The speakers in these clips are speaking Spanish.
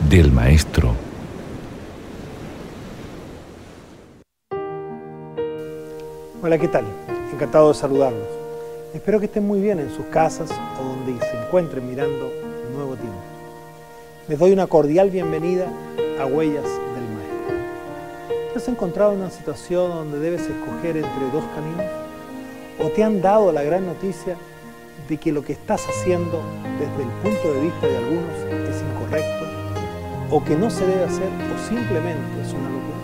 Del Maestro. Hola, ¿qué tal? Encantado de saludarlos. Espero que estén muy bien en sus casas o donde se encuentren mirando un nuevo tiempo. Les doy una cordial bienvenida a Huellas del Maestro. ¿Te has encontrado en una situación donde debes escoger entre dos caminos? ¿O te han dado la gran noticia de que lo que estás haciendo desde el punto de vista de algunos es incorrecto, o que no se debe hacer, o simplemente es una locura?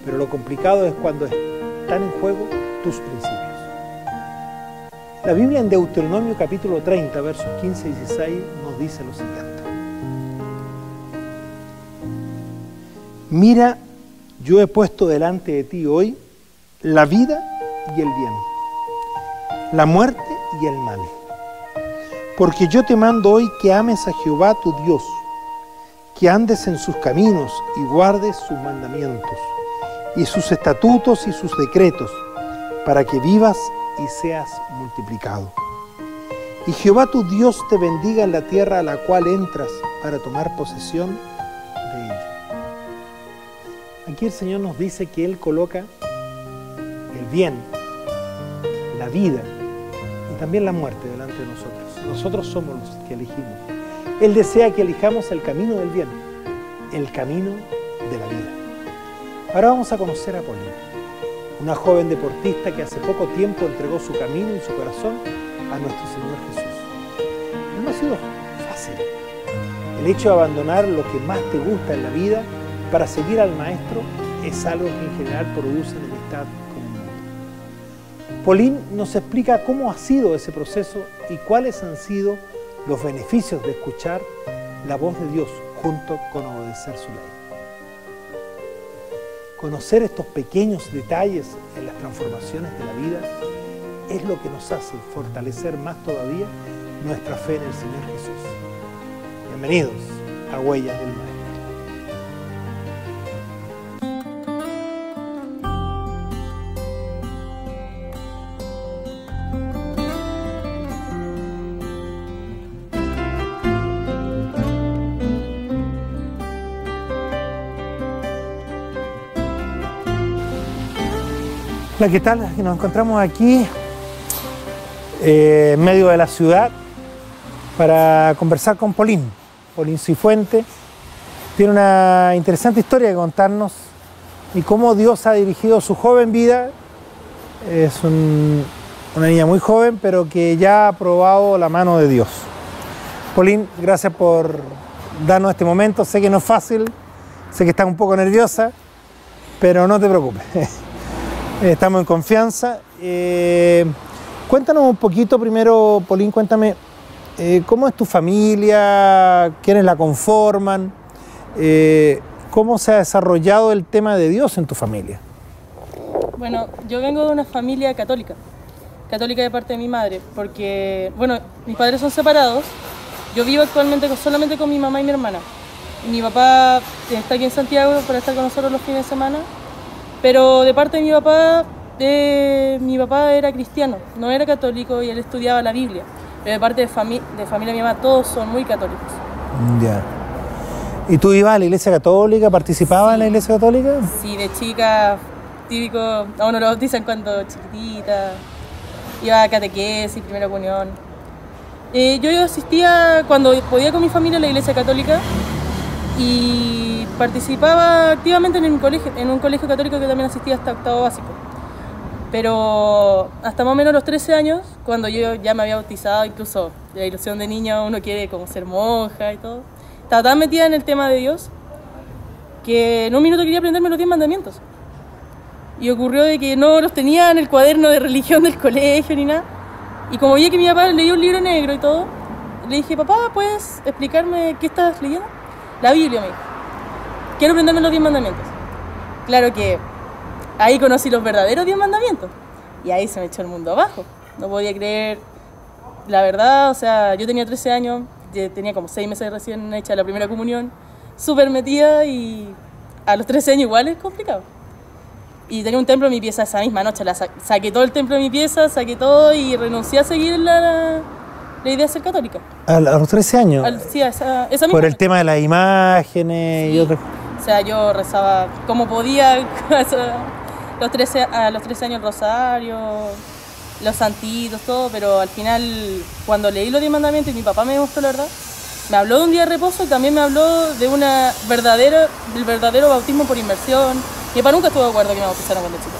Pero lo complicado es cuando están en juego tus principios. La Biblia en Deuteronomio capítulo 30, versos 15 y 16 nos dice lo siguiente: Mira, yo he puesto delante de ti hoy la vida y el bien, la muerte y el mal. Porque yo te mando hoy que ames a Jehová tu Dios, que andes en sus caminos y guardes sus mandamientos, y sus estatutos y sus decretos, para que vivas y seas multiplicado. Y Jehová tu Dios te bendiga en la tierra a la cual entras para tomar posesión de ella. Aquí el Señor nos dice que Él coloca el bien, la vida y también la muerte delante de nosotros. Nosotros somos los que elegimos. Él desea que elijamos el camino del bien, el camino de la vida. Ahora vamos a conocer a Pauline, una joven deportista que hace poco tiempo entregó su camino y su corazón a nuestro Señor Jesús. Pero no ha sido fácil. El hecho de abandonar lo que más te gusta en la vida para seguir al Maestro es algo que en general produce enemistad con el mundo. Pauline nos explica cómo ha sido ese proceso y cuáles han sido los beneficios de escuchar la voz de Dios junto con obedecer su ley. Conocer estos pequeños detalles en las transformaciones de la vida es lo que nos hace fortalecer más todavía nuestra fe en el Señor Jesús. Bienvenidos a Huellas del Maestro. Hola, ¿qué tal? Nos encontramos aquí en medio de la ciudad para conversar con Pauline. Pauline Cifuentes tiene una interesante historia que contarnos y cómo Dios ha dirigido su joven vida. Es una niña muy joven, pero que ya ha probado la mano de Dios. Pauline, gracias por darnos este momento. Sé que no es fácil, sé que estás un poco nerviosa, pero no te preocupes. Estamos en confianza. Cuéntanos un poquito primero, Pauline, cuéntame cómo es tu familia, quiénes la conforman, cómo se ha desarrollado el tema de Dios en tu familia. Bueno, yo vengo de una familia católica de parte de mi madre, porque, bueno, mis padres son separados. Yo vivo actualmente solamente con mi mamá y mi hermana. Mi papá está aquí en Santiago para estar con nosotros los fines de semana. Pero de parte de mi papá era cristiano, no era católico y él estudiaba la Biblia. Pero de parte de familia de mi mamá todos son muy católicos. Ya. ¿Y tú ibas a la iglesia católica? ¿Participabas en la iglesia católica? Sí, de chica, típico, a uno lo bautizan cuando chiquitita. Iba a catequesis, primera comunión. Yo asistía cuando podía con mi familia a la iglesia católica y participaba activamente en un colegio católico que también asistía hasta octavo básico. Pero hasta más o menos los 13 años, cuando yo ya me había bautizado, incluso de la ilusión de niño uno quiere como ser monja y todo, estaba tan metida en el tema de Dios que en un minuto quería aprenderme los 10 mandamientos. Y ocurrió de que no los tenía en el cuaderno de religión del colegio ni nada. Y como vi que mi papá leía un libro negro y todo, le dije: papá, ¿puedes explicarme qué estás leyendo? La Biblia, me dijo. Quiero aprenderme los 10 mandamientos. Claro que ahí conocí los verdaderos 10 mandamientos. Y ahí se me echó el mundo abajo. No podía creer la verdad, o sea, yo tenía 13 años, tenía como 6 meses recién hecha la primera comunión, súper metida y a los 13 años igual es complicado. Y tenía un templo en mi pieza esa misma noche, saqué todo el templo de mi pieza, saqué todo y renuncié a seguir la idea de ser católica. ¿A los 13 años? Sí, esa misma Por el noche. tema de las imágenes Sí. y otras. O sea, yo rezaba como podía, a los 13 años el rosario, los santitos, todo, pero al final, cuando leí los 10 mandamientos y mi papá me mostró la verdad, me habló de un día de reposo y también me habló de del verdadero bautismo por inmersión. Mi papá nunca estuvo de acuerdo que me bautizaran cuando chica.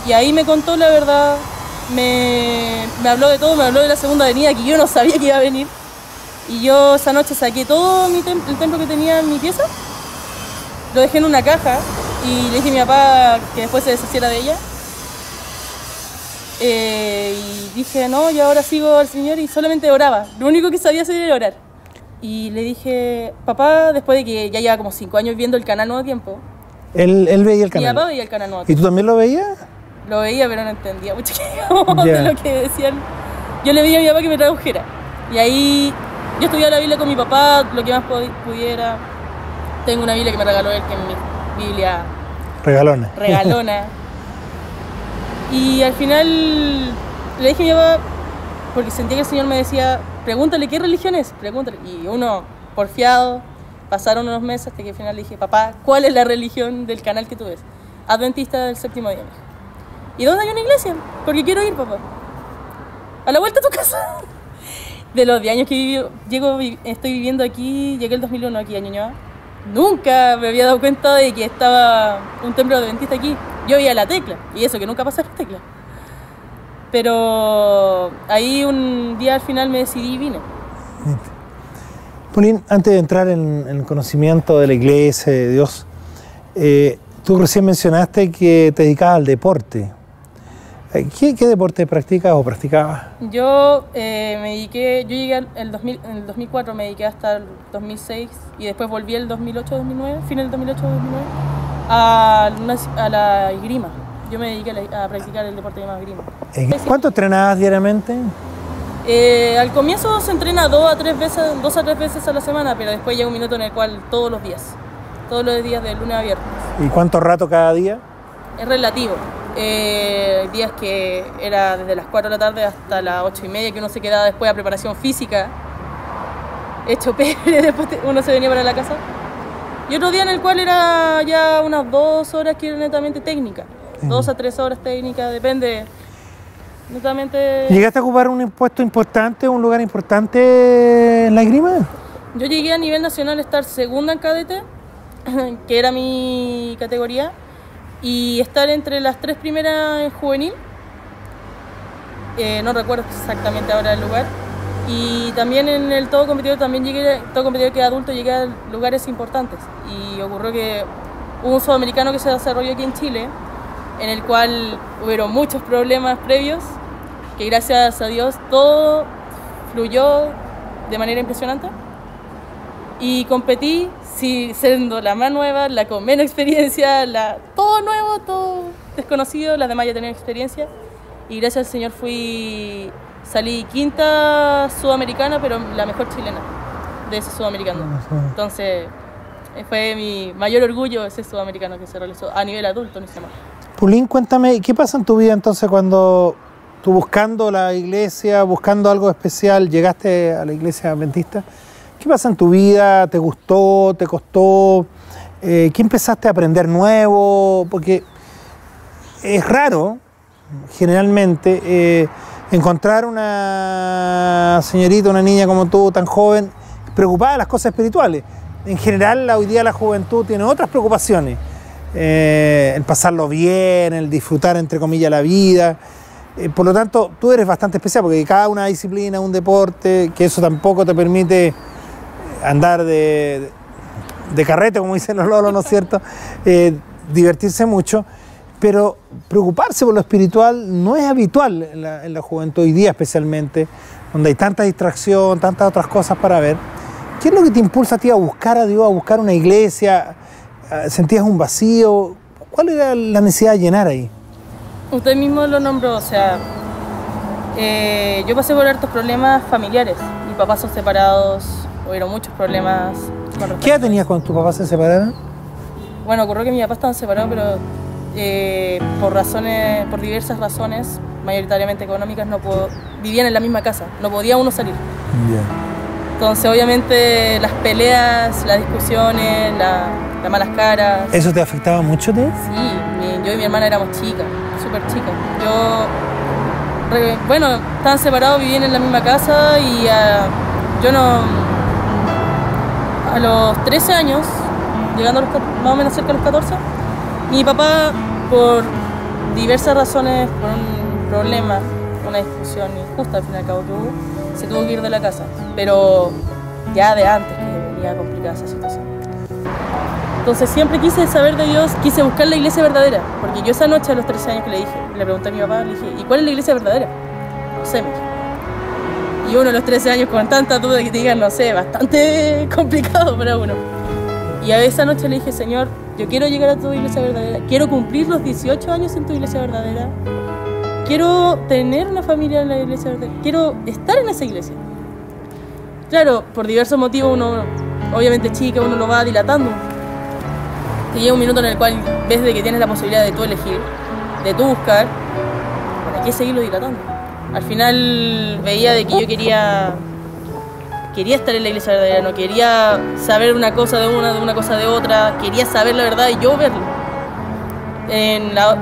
Y ahí me contó la verdad, me habló de todo, me habló de la segunda venida que yo no sabía que iba a venir. Y yo esa noche saqué todo el templo que tenía en mi pieza, lo dejé en una caja y le dije a mi papá que después se deshiciera de ella. Y dije, no, yo ahora sigo al Señor y solamente oraba. Lo único que sabía hacer era orar. Y le dije, papá, después de que ya lleva como 5 años viendo el canal Nuevo Tiempo. Él veía el Mi papá canal. veía el canal Nuevo ¿Y Tiempo. tú también lo veías? Lo veía, pero no entendía mucho Ya. de lo que decían. Yo le pedí a mi papá que me tradujera. Y ahí yo estudiaba la Biblia con mi papá, lo que más pudiera. Tengo una Biblia que me regaló él, que es mi Biblia Regalona. regalona. Y al final le dije a mi papá, porque sentía que el Señor me decía, pregúntale qué religión es, pregúntale. Y uno, porfiado, pasaron unos meses hasta que al final le dije, papá, ¿cuál es la religión del canal que tú ves? Adventista del séptimo día. ¿Y dónde hay una iglesia? Porque quiero ir, papá. A la vuelta a tu casa. De los 10 años que estoy viviendo aquí, llegué el 2001 aquí a Ñuñoa. Nunca me había dado cuenta de que estaba un templo adventista aquí. Yo veía la tecla, y eso que nunca pasa la tecla. Pero ahí un día al final me decidí y vine. Paulín, antes de entrar en el conocimiento de la iglesia, de Dios, tú recién mencionaste que te dedicabas al deporte. ¿Qué deporte practicas o practicabas? Yo llegué en el 2004, me dediqué hasta el 2006 y después volví el 2008-2009, fin del 2008-2009, a la esgrima. Yo me dediqué a practicar el deporte llamado esgrima. ¿Cuánto entrenabas diariamente? Al comienzo se entrena 2 a 3 veces a la semana, pero después llega un minuto en el cual todos los días de lunes a viernes. ¿Y cuánto rato cada día? Es relativo. Días que era desde las 4 de la tarde hasta las 8:30, que uno se quedaba después a preparación física, hecho pebre, después uno se venía para la casa. Y otro día en el cual era ya unas 2 horas que era netamente técnica. 2 a 3 horas técnica, depende. Netamente. ¿Llegaste a ocupar un puesto importante, un lugar importante en la esgrima? Yo llegué a nivel nacional a estar segunda en cadete, que era mi categoría, y estar entre las 3 primeras en juvenil. No recuerdo exactamente ahora el lugar. Y también en el todo competidor, todo competidor que es adulto, llegué a lugares importantes. Y ocurrió que hubo un sudamericano que se desarrolló aquí en Chile, en el cual hubieron muchos problemas previos, que gracias a Dios todo fluyó de manera impresionante. Y competí siendo la más nueva, la con menos experiencia, todo nuevo, todo desconocido, las demás ya tenían experiencia. Y gracias al Señor salí quinta sudamericana, pero la mejor chilena de ese sudamericano. Entonces fue mi mayor orgullo ese sudamericano que se realizó a nivel adulto, no se llama. Paulín, cuéntame, ¿qué pasa en tu vida entonces cuando tú buscando la iglesia, buscando algo especial, llegaste a la iglesia adventista? ¿Qué pasa en tu vida? ¿Te gustó? ¿Te costó? ¿Qué empezaste a aprender nuevo? Porque es raro, generalmente, encontrar una señorita, una niña como tú, tan joven, preocupada de las cosas espirituales. En general, hoy día la juventud tiene otras preocupaciones. El pasarlo bien, el disfrutar, entre comillas, la vida. Por lo tanto, tú eres bastante especial, porque cada una disciplina, un deporte, que eso tampoco te permite andar de carrete, como dicen los lolos, ¿no es cierto? Divertirse mucho, pero preocuparse por lo espiritual no es habitual en la juventud hoy día, especialmente, donde hay tanta distracción, tantas otras cosas para ver. ¿Qué es lo que te impulsa a ti a buscar a Dios, a buscar una iglesia? ¿Sentías un vacío? ¿Cuál era la necesidad de llenar ahí? Usted mismo lo nombró, o sea, Yo pasé por hartos problemas familiares. Mis papás son separados, hubieron muchos problemas. ¿Qué edad tenías cuando tus papás se separaron? Bueno, ocurrió que mis papás estaban separados, pero por diversas razones, mayoritariamente económicas, vivían en la misma casa, no podía uno salir. Yeah. Entonces, obviamente, las peleas, las discusiones, las malas caras. ¿Eso te afectaba mucho, tío? Sí, yo y mi hermana éramos chicas, súper chicas. Bueno, estaban separados, vivían en la misma casa y yo no... A los 13 años, llegando a más o menos cerca de los 14, mi papá, por diversas razones, por un problema, una discusión injusta al fin y al cabo que hubo, se tuvo que ir de la casa. Pero ya de antes que venía complicada esa situación. Entonces siempre quise saber de Dios, quise buscar la iglesia verdadera. Porque yo esa noche a los 13 años que le pregunté a mi papá, le dije, ¿y cuál es la iglesia verdadera? No sé, me dijo. Y uno a los 13 años con tanta duda que te digan, no sé, bastante complicado para uno. Y a esa noche le dije, Señor, yo quiero llegar a tu iglesia verdadera, quiero cumplir los 18 años en tu iglesia verdadera, quiero tener una familia en la iglesia verdadera, quiero estar en esa iglesia. Claro, por diversos motivos uno, obviamente chica, uno lo va dilatando. Te llega un minuto en el cual ves de que tienes la posibilidad de tú elegir, de tú buscar, ¿para qué seguirlo dilatando? Al final veía de que yo quería estar en la iglesia verdadera, no quería saber una cosa de una cosa de otra, quería saber la verdad y yo verla. En la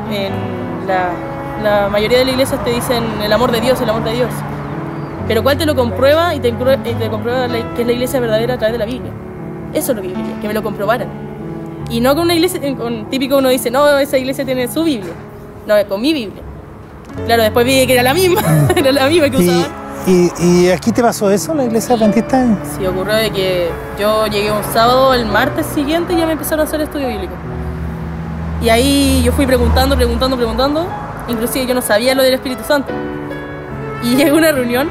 mayoría de las iglesias te dicen el amor de Dios, pero ¿cuál te lo comprueba y te comprueba que es la iglesia verdadera a través de la Biblia? Eso es lo que yo quería, que me lo comprobaran. Y no con una iglesia, típico uno dice, no, esa iglesia tiene su Biblia, no, con mi Biblia. Claro, después vi que era la misma, era la misma que usaba. ¿Y aquí te pasó eso, la iglesia adventista? Sí, ocurrió de que yo llegué un sábado, el martes siguiente ya me empezaron a hacer estudio bíblico. Y ahí yo fui preguntando, inclusive yo no sabía lo del Espíritu Santo. Y llegué a una reunión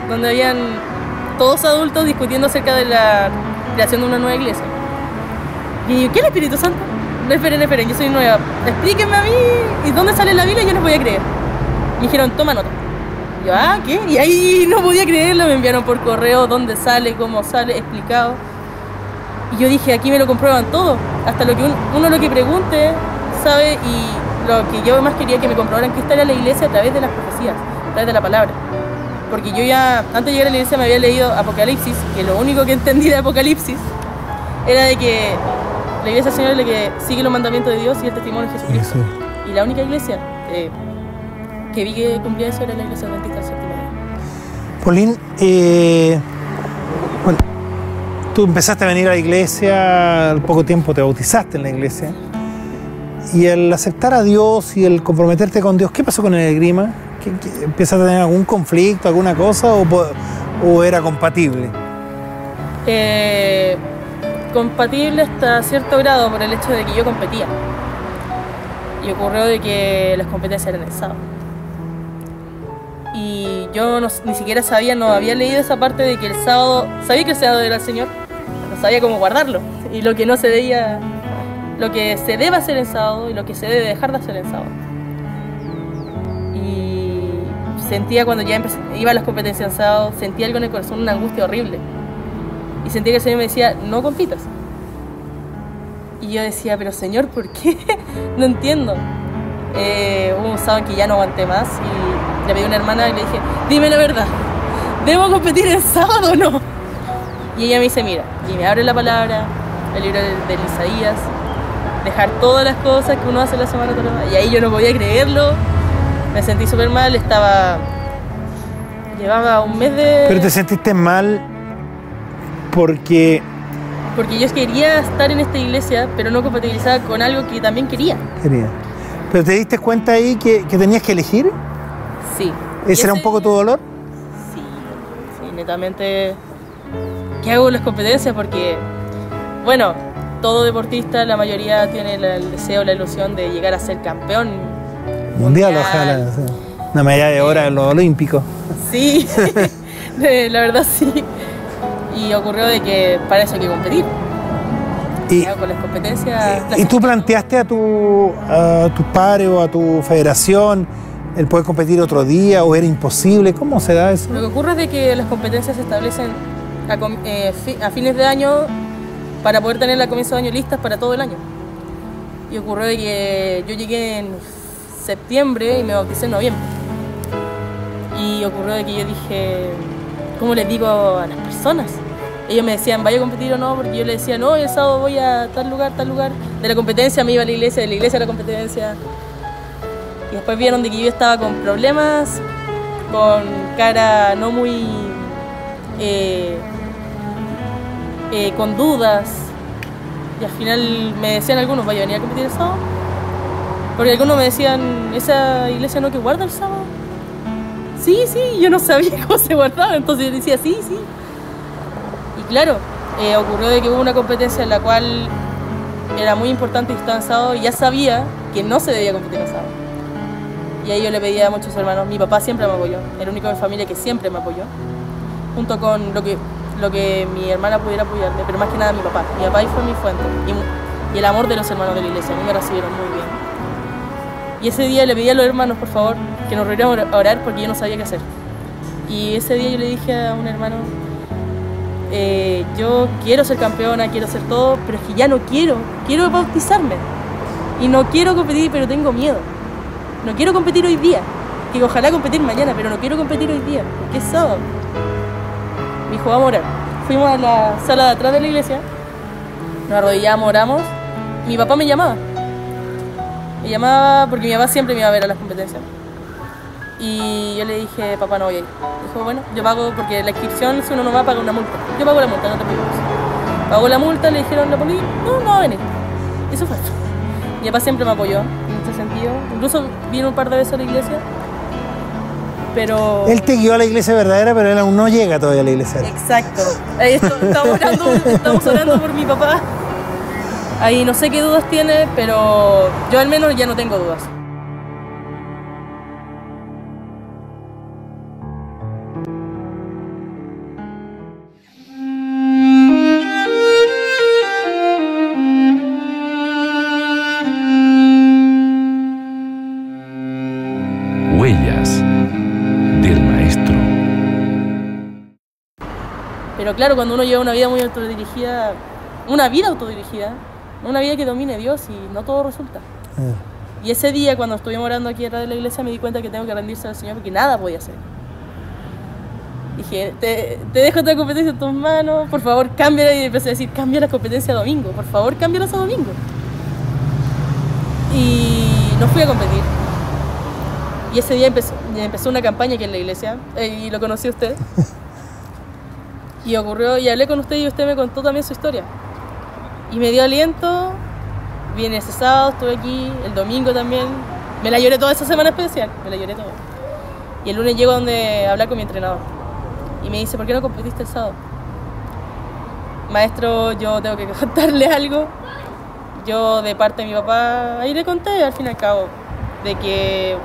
donde habían todos adultos discutiendo acerca de la creación de una nueva iglesia. Y yo, ¿qué es el Espíritu Santo? No, esperen, yo soy nueva. Explíquenme a mí, ¿y dónde sale la Biblia? Yo no podía creer. Me dijeron, toma nota. Yo, ¿qué? Y ahí no podía creerlo, me enviaron por correo dónde sale, cómo sale, explicado. Y yo dije, aquí me lo comprueban todo. Hasta lo que uno lo que pregunte, sabe, y lo que yo más quería que me comprobaran que esta era la iglesia a través de las profecías, a través de la palabra. Porque yo ya, antes de llegar a la iglesia, me había leído Apocalipsis, que lo único que entendí de Apocalipsis era de que la iglesia del Señor es la que sigue los mandamientos de Dios y el testimonio de Jesucristo. Sí. Y la única iglesia que vi que cumplía eso era la iglesia adventista del séptimo día. Pauline, bueno, tú empezaste a venir a la iglesia, al poco tiempo te bautizaste en la iglesia. Y al aceptar a Dios y el comprometerte con Dios, ¿qué pasó con el esgrima? ¿Empezaste a tener algún conflicto, alguna cosa, o era compatible? Compatible hasta cierto grado por el hecho de que yo competía. Y ocurrió de que las competencias eran el sábado. Y yo ni siquiera sabía, no había leído esa parte de que el sábado, sabía que el sábado era el Señor, no sabía cómo guardarlo. Y lo que no se debía, lo que se debe hacer en sábado y lo que se debe dejar de hacer en sábado. Y sentía cuando ya iba a las competencias en sábado, sentía algo en el corazón, una angustia horrible. Y sentía que el Señor me decía, no compitas. Y yo decía, pero Señor, ¿por qué? No entiendo. Hubo un sábado en que ya no aguanté más y le pedí a una hermana y le dije, dime la verdad, ¿debo competir el sábado o no? Y ella me dice, mira, y me abre la palabra, el libro de Isaías, dejar todas las cosas que uno hace la semana toda. Y ahí yo no podía creerlo, me sentí súper mal, llevaba un mes de... ¿Pero te sentiste mal porque yo quería estar en esta iglesia, pero no compatibilizaba con algo que también quería? ¿Pero te diste cuenta ahí que tenías que elegir? Sí. ¿Ese era un poco tu dolor? Sí, netamente. ¿Qué hago en las competencias? Porque, bueno, todo deportista, la mayoría tiene el deseo, la ilusión de llegar a ser campeón mundial, ojalá. Sí. Una medalla de oro en los olímpicos. Sí, la verdad sí. Y ocurrió de que para eso hay que competir. Con las competencias. ¿Y tú planteaste a tus padres o a tu federación el poder competir otro día o era imposible? ¿Cómo se da eso? Lo que ocurre es de que las competencias se establecen a fines de año para poder tener a comienzo de año listas para todo el año. Y ocurrió de que yo llegué en septiembre y me bauticé en noviembre. Y ocurrió de que yo dije, ¿cómo les digo a las personas? Ellos me decían, ¿vaya a competir o no? Porque yo les decía, no, el sábado voy a tal lugar. De la competencia me iba a la iglesia, de la iglesia a la competencia. Y después vieron de que yo estaba con problemas, con cara no muy... con dudas. Y al final me decían algunos, ¿vaya a venir a competir el sábado? Porque algunos me decían, ¿esa iglesia no que guarda el sábado? Sí, yo no sabía cómo se guardaba, entonces yo decía, sí. Y claro, ocurrió de que hubo una competencia en la cual era muy importante y estaba en sábado y ya sabía que no se debía competir el sábado. Y ahí yo le pedía a muchos hermanos, mi papá siempre me apoyó, el único de mi familia que siempre me apoyó, junto con lo que mi hermana pudiera apoyarme, pero más que nada mi papá. Mi papá ahí fue mi fuente y el amor de los hermanos de la iglesia, a mí me recibieron muy bien. Y ese día le pedí a los hermanos, por favor, que nos reuniéramos a orar porque yo no sabía qué hacer. Y ese día yo le dije a un hermano, yo quiero ser campeona, quiero hacer todo, pero es que ya no quiero bautizarme. Y no quiero competir, pero tengo miedo. No quiero competir hoy día, que ojalá competir mañana, pero no quiero competir hoy día, porque es sábado. Me dijo, vamos a orar. Fuimos a la sala de atrás de la iglesia, nos arrodillamos, oramos. Mi papá me llamaba. Me llamaba porque mi papá siempre me iba a ver a las competencias. Y yo le dije, papá, no voy a ir. Dijo, bueno, yo pago, porque la inscripción, si uno no va, paga una multa. Yo pago la multa, no te preocupes. Pagó la multa, le dijeron a la policía, no va a venir. Eso fue. Mi papá siempre me apoyó en este sentido. Incluso vino un par de veces a la iglesia. Pero... Él te guió a la iglesia verdadera, pero él aún no llega todavía a la iglesia. Exacto. Ahí estamos orando por mi papá. Ahí no sé qué dudas tiene, pero yo al menos ya no tengo dudas. Huellas del maestro. Pero claro, cuando uno lleva una vida muy autodirigida, una vida que domine Dios y no todo resulta. Y ese día cuando estuvimos orando aquí atrás de la iglesia me di cuenta que tengo que rendirse al Señor porque nada podía hacer. Dije, te dejo esta competencia en tus manos, por favor cámbiala, y empecé a decir, cambia la competencia a domingo, por favor cámbiala a domingo. Y no fui a competir. Y ese día empezó una campaña aquí en la iglesia, y lo conocí a usted. Y ocurrió, y hablé con usted y usted me contó también su historia. Y me dio aliento. Vine ese sábado, estuve aquí, el domingo también. Me la lloré toda esa semana especial, me la lloré todo. Y el lunes llego donde hablar con mi entrenador. Y me dice, ¿por qué no competiste el sábado? Maestro, yo tengo que contarle algo. Yo de parte de mi papá, ahí le conté al fin y al cabo, de que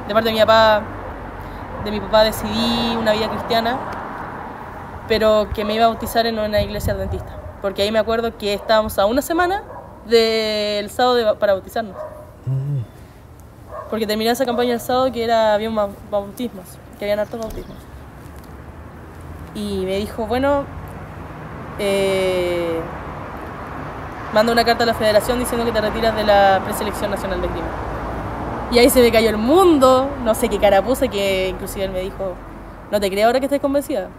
de parte de mi papá decidí una vida cristiana, pero que me iba a bautizar en una iglesia adventista. Porque ahí me acuerdo que estábamos a una semana del sábado para bautizarnos. Porque terminé esa campaña el sábado que había bautismos, que habían hartos bautismos. Y me dijo, bueno, manda una carta a la federación diciendo que te retiras de la preselección nacional de esgrima. Y ahí se me cayó el mundo, no sé qué cara puse, que inclusive él me dijo, no te creo ahora que estés convencida.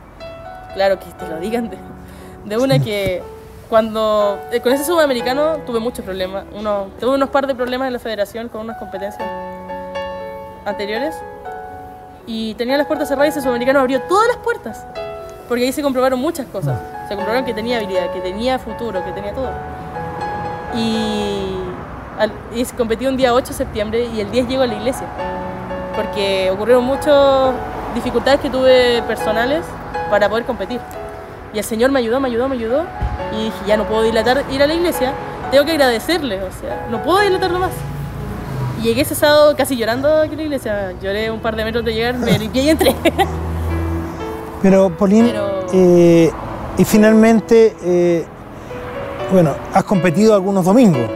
Claro que te lo digan de una que cuando con ese sudamericano tuve muchos problemas. Tuve unos par de problemas en la federación con unas competencias anteriores y tenía las puertas cerradas y ese sudamericano abrió todas las puertas porque ahí se comprobaron muchas cosas. Se comprobaron que tenía habilidad, que tenía futuro, que tenía todo. Y competí un día 8 de septiembre y el 10 llego a la iglesia porque ocurrieron muchas dificultades que tuve personales para poder competir. Y el Señor me ayudó y dije, ya no puedo ir a la iglesia, tengo que agradecerle, o sea, no puedo dilatarlo más. Y llegué ese sábado casi llorando aquí a la iglesia, lloré un par de metros de llegar, me limpié y entré. Pero, Pauline, y finalmente, bueno, has competido algunos domingos.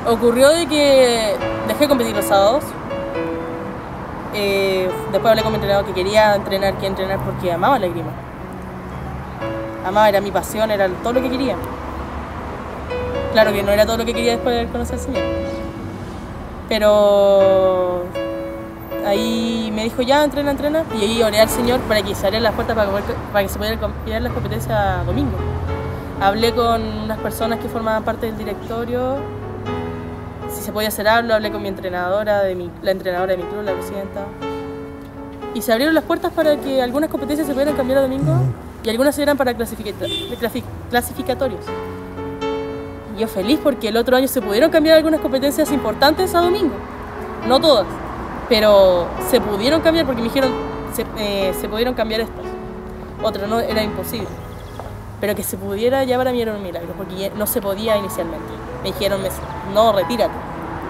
Ocurrió de que dejé de competir los sábados Después hablé con mi entrenador que quería entrenar porque amaba la esgrima. Amaba, era mi pasión, era todo lo que quería. Claro que no era todo lo que quería después de conocer al Señor. Pero ahí me dijo, ya, entrena. Y ahí oré al Señor para que se abrieran las puertas para que se pudieran compilar las competencias domingo. Hablé con unas personas que formaban parte del directorio. Si se podía hacer algo, hablé con mi entrenadora, la entrenadora de mi club, la presidenta. Y se abrieron las puertas para que algunas competencias se pudieran cambiar a domingo y algunas se dieran para clasificatorios. Y yo feliz porque el otro año se pudieron cambiar algunas competencias importantes a domingo. No todas, pero se pudieron cambiar porque me dijeron se pudieron cambiar estas. Otras no, era imposible. Pero que se pudiera ya para mí era un milagro, porque no se podía inicialmente. Me dijeron, no, retírate.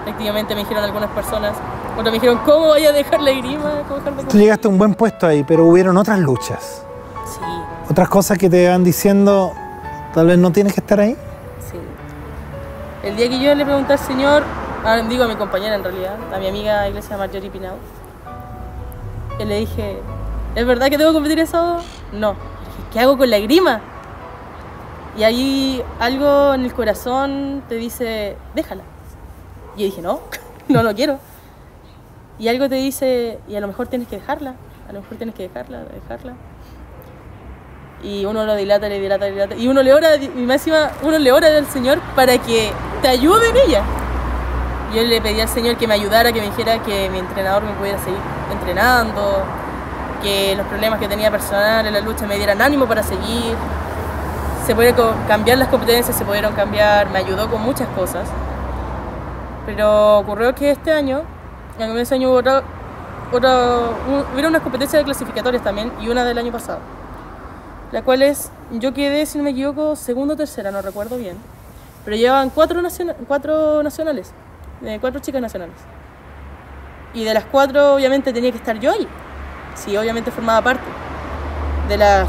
Efectivamente me dijeron algunas personas, otras me dijeron, ¿cómo voy a dejar la esgrima? Tú llegaste a un buen puesto ahí, pero hubieron otras luchas. Sí. Otras cosas que te van diciendo, tal vez no tienes que estar ahí. Sí. El día que yo le pregunté al Señor, digo a mi compañera en realidad, a mi amiga Iglesia Marjorie Pinau, le dije, ¿es verdad que tengo que competir el sábado? No. Le dije, ¿qué hago con la esgrima? Y ahí algo en el corazón te dice, déjala. Y yo dije, no quiero. Y algo te dice, y a lo mejor tienes que dejarla, dejarla. Y uno lo dilata. Y uno le ora, y máxima, uno le ora al Señor para que te ayude en ella. Yo le pedí al Señor que me ayudara, que me dijera que mi entrenador me pudiera seguir entrenando, que los problemas que tenía personal en la lucha me dieran ánimo para seguir. Se pudieron cambiar las competencias, se pudieron cambiar, me ayudó con muchas cosas. Pero ocurrió que este año, en el comienzo de año hubo unas competencias clasificatorias también, y una del año pasado. Las cuales yo quedé, si no me equivoco, segunda o tercera, no recuerdo bien. Pero llevaban cuatro nacionales, 4 chicas nacionales. Y de las 4 obviamente tenía que estar yo ahí. Sí, obviamente formaba parte de las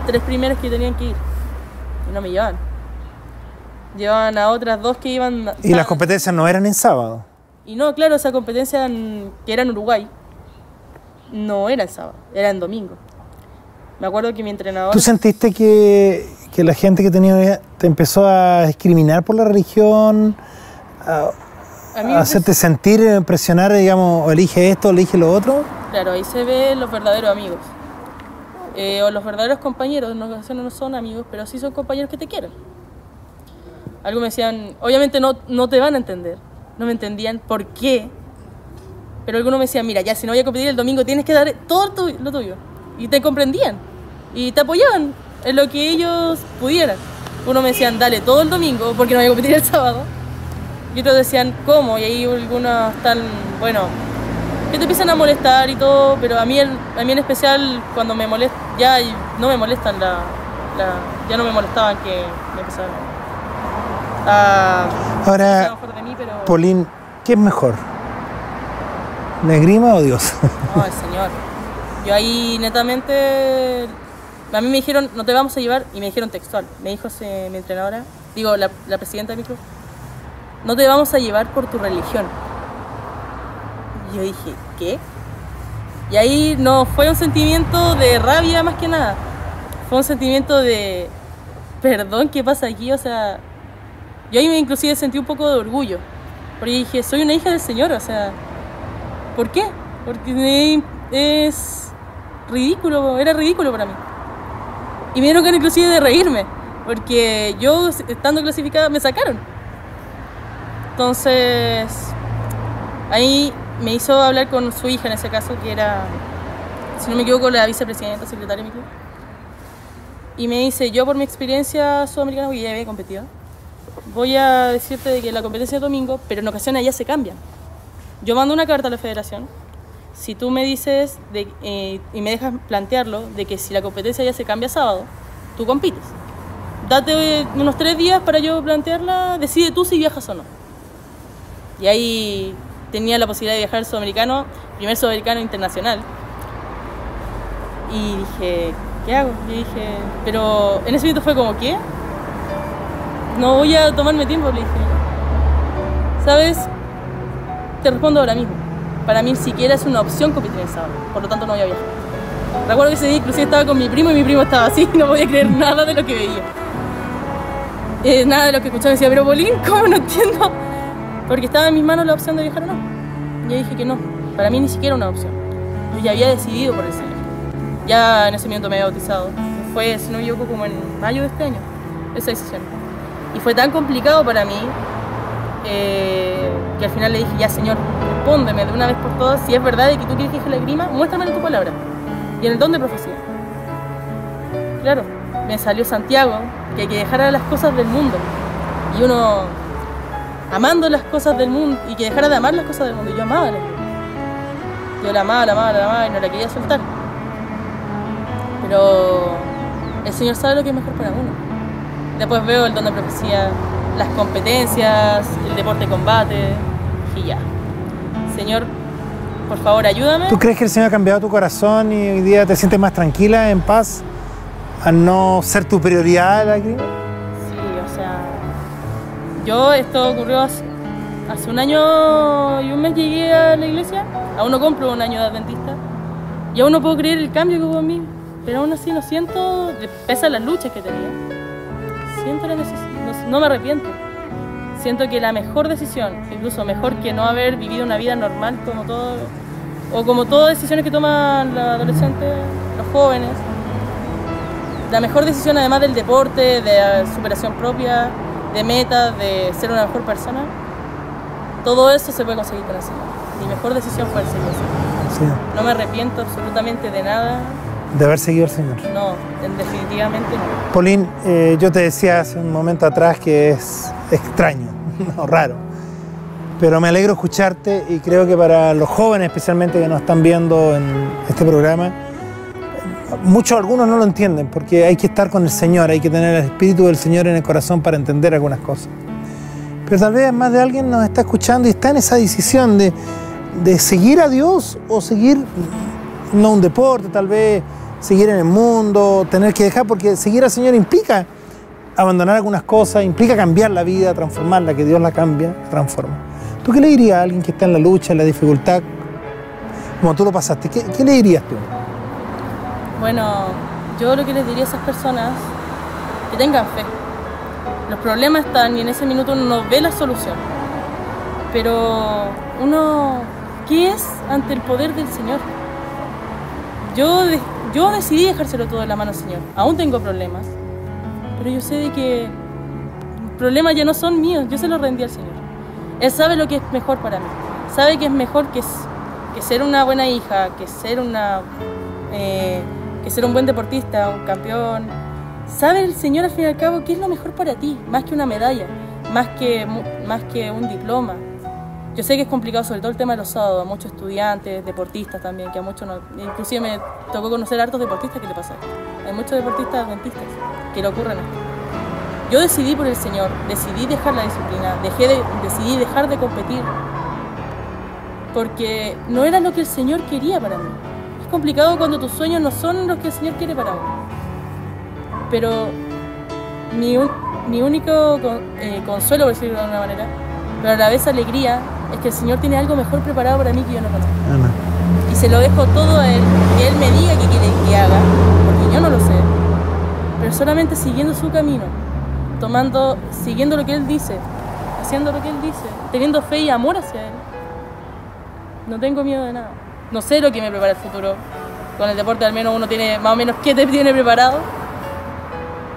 3 primeras que tenían que ir. Y no me llevaban. Llevaban a otras 2 que iban... ¿Y las competencias no eran en sábado? Y no, claro, esa competencia que era en Uruguay no era el sábado, era en domingo. Me acuerdo que mi entrenador... ¿Tú sentiste que la gente que tenía te empezó a discriminar por la religión? A hacerte sentir, presionar, digamos, o elige esto, o elige lo otro? Claro, ahí se ven los verdaderos amigos. O los verdaderos compañeros, no son amigos, pero sí son compañeros que te quieren. Algo me decían, obviamente no te van a entender, no me entendían por qué, pero algunos me decían, mira, ya si no voy a competir el domingo tienes que dar todo lo tuyo. Y te comprendían, y te apoyaban en lo que ellos pudieran. Unos me decían, dale todo el domingo porque no voy a competir el sábado. Y otros decían, ¿cómo? Y ahí algunos están, bueno, que te empiezan a molestar y todo, pero a mí en especial cuando me molestan, ya no me molestan ya no me molestaban que me empezaran ahora, de mí, pero... Pauline, ¿qué es mejor? ¿La esgrima o Dios? No, el Señor. Yo ahí netamente, a mí me dijeron, no te vamos a llevar, y me dijeron textual, me dijo mi entrenadora, digo, la presidenta de mi club, no te vamos a llevar por tu religión. Y yo dije, ¿qué? Y ahí no fue un sentimiento de rabia más que nada. Fue un sentimiento de, perdón, ¿qué pasa aquí? O sea, yo ahí inclusive sentí un poco de orgullo. Porque dije, soy una hija del Señor, o sea, ¿por qué? Porque es ridículo, era ridículo para mí. Y me dieron ganas inclusive de reírme, porque yo, estando clasificada, me sacaron. Entonces, ahí me hizo hablar con su hija en ese caso, que era, si no me equivoco, la vicepresidenta, secretaria de mi club. Y me dice, yo por mi experiencia sudamericana, porque ya había competido, voy a decirte de que la competencia es domingo, pero en ocasiones ya se cambian. Yo mando una carta a la federación, si tú me dices, y me dejas plantearlo, de que si la competencia ya se cambia a sábado, tú compites. Date unos 3 días para yo plantearla, decide tú si viajas o no. Y ahí tenía la posibilidad de viajar al sudamericano, primer sudamericano internacional. Y dije, ¿qué hago? Y dije, pero en ese momento fue como, ¿qué? No voy a tomarme tiempo, le dije. ¿Sabes? Te respondo ahora mismo. para mí siquiera es una opción competir en sábado, por lo tanto no voy a viajar. Recuerdo que ese día inclusive estaba con mi primo y mi primo estaba así, no podía creer nada de lo que veía. Nada de lo que escuchaba. Decía, pero Polín, ¿cómo? No entiendo. Porque estaba en mis manos la opción de viajar o no. Y yo dije que no, para mí ni siquiera una opción. Yo ya había decidido por el Señor. Ya en ese momento me había bautizado. Fue, si no me equivoco, como en mayo de este año, esa decisión. Y fue tan complicado para mí que al final le dije, ya Señor, respóndeme de una vez por todas, si es verdad de que tú quieres que deje la esgrima, muéstramelo en tu palabra. Y en el don de profecía. Claro, me salió Santiago, que hay que dejar las cosas del mundo. Y uno, amando las cosas del mundo, y que dejara de amar las cosas del mundo. Y yo amaba la esgrima. Yo la amaba y no la quería soltar. Pero el Señor sabe lo que es mejor para uno. Después veo el don de profecía, las competencias, el deporte de combate, y ya. Señor, por favor, ayúdame. ¿Tú crees que el Señor ha cambiado tu corazón y hoy día te sientes más tranquila, en paz, al no ser tu prioridad la esgrima? Sí, o sea, esto ocurrió hace un año y un mes llegué a la iglesia, aún no compro un año de adventista, y aún no puedo creer el cambio que hubo en mí, pero aún así lo siento, pese a las luchas que tenía, siento la necesidad, no me arrepiento. Siento que la mejor decisión, incluso mejor que no haber vivido una vida normal como todas decisiones que toman los adolescentes, los jóvenes, la mejor decisión además del deporte, de superación propia, de metas, de ser una mejor persona, todo eso se puede conseguir con el Señor. Mi mejor decisión fue el Señor. Sí. No me arrepiento absolutamente de nada. De haber seguido al Señor. No, definitivamente no. Polín, yo te decía hace un momento atrás que es extraño, no, raro, pero me alegro escucharte y creo que para los jóvenes especialmente que nos están viendo en este programa, algunos no lo entienden porque hay que estar con el Señor, hay que tener el Espíritu del Señor en el corazón para entender algunas cosas. Pero tal vez más de alguien nos está escuchando y está en esa decisión de seguir a Dios o seguir, no un deporte, tal vez seguir en el mundo, tener que dejar, porque seguir al Señor implica abandonar algunas cosas, implica cambiar la vida, transformarla, que Dios la cambia, la transforma. ¿Tú qué le dirías a alguien que está en la lucha, en la dificultad, como tú lo pasaste? ¿Qué le dirías tú? Bueno, yo lo que les diría a esas personas, que tengan fe. Los problemas están y en ese minuto uno no ve la solución. Pero uno, ¿qué es ante el poder del Señor? Yo decidí dejárselo todo en la mano al Señor. Aún tengo problemas, pero yo sé de que los problemas ya no son míos, yo se los rendí al Señor. Él sabe lo que es mejor para mí. Sabe que es mejor que ser una buena hija, que ser un buen deportista, un campeón. Sabe el Señor al fin y al cabo qué es lo mejor para ti, más que una medalla, más que un diploma. Yo sé que es complicado, sobre todo el tema de los sábados, a muchos estudiantes, deportistas también, que a muchos no, inclusive me tocó conocer a hartos deportistas que le pasa. Hay muchos deportistas adventistas que le ocurren esto. Yo decidí por el Señor, decidí dejar la disciplina, decidí dejar de competir, porque no era lo que el Señor quería para mí. Es complicado cuando tus sueños no son los que el Señor quiere para uno. Pero mi único consuelo, por decirlo de alguna manera, pero a la vez alegría, es que el Señor tiene algo mejor preparado para mí que yo no conozco. Amén. Y se lo dejo todo a Él, que Él me diga qué quiere que haga, porque yo no lo sé, pero solamente siguiendo su camino, siguiendo lo que Él dice, haciendo lo que Él dice, teniendo fe y amor hacia Él. No tengo miedo de nada. No sé lo que me prepara el futuro. Con el deporte al menos uno tiene más o menos qué te tiene preparado.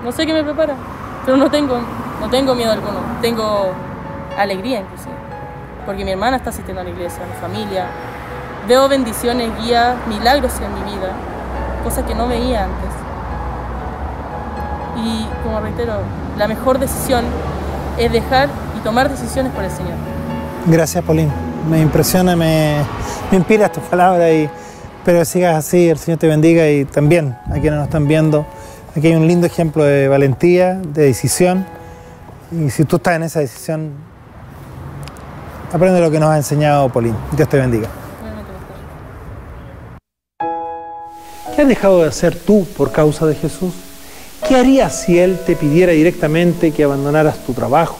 No sé qué me prepara, pero no tengo miedo alguno. Tengo alegría inclusive, porque mi hermana está asistiendo a la iglesia, mi familia. Veo bendiciones, guías, milagros en mi vida, cosas que no veía antes. Y como reitero, la mejor decisión es dejar y tomar decisiones por el Señor. Gracias, Polín. Me impresiona, me inspiras tus palabras y espero que sigas así, el Señor te bendiga y también a quienes nos están viendo. Aquí hay un lindo ejemplo de valentía, de decisión y si tú estás en esa decisión, aprende lo que nos ha enseñado Polín. Dios te bendiga. ¿Qué has dejado de hacer tú por causa de Jesús? ¿Qué harías si Él te pidiera directamente que abandonaras tu trabajo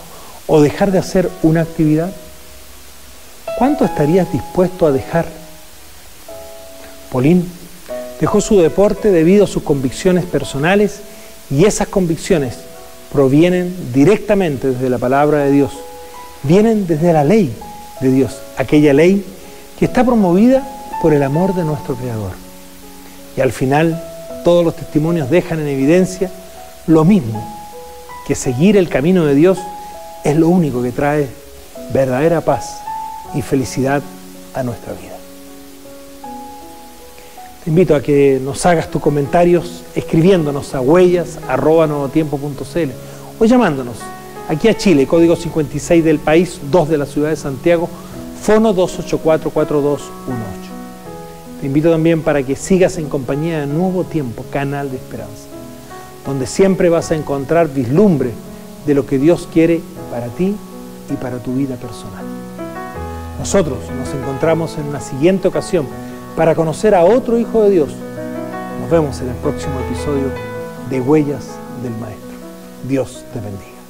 o dejar de hacer una actividad? ¿cuánto estarías dispuesto a dejar? Paulín dejó su deporte debido a sus convicciones personales, y esas convicciones provienen directamente desde la palabra de Dios, vienen desde la ley de Dios, aquella ley que está promovida por el amor de nuestro Creador. Y al final todos los testimonios dejan en evidencia lo mismo, que seguir el camino de Dios es lo único que trae verdadera paz y felicidad a nuestra vida. Te invito a que nos hagas tus comentarios escribiéndonos a huellas@nuevotiempo.cl o llamándonos aquí a Chile, código 56 del país, 2 de la ciudad de Santiago, fono 284-4218. Te invito también para que sigas en compañía de Nuevo Tiempo, canal de esperanza, donde siempre vas a encontrar vislumbre de lo que Dios quiere para ti y para tu vida personal. Nosotros nos encontramos en una siguiente ocasión para conocer a otro Hijo de Dios. Nos vemos en el próximo episodio de Huellas del Maestro. Dios te bendiga.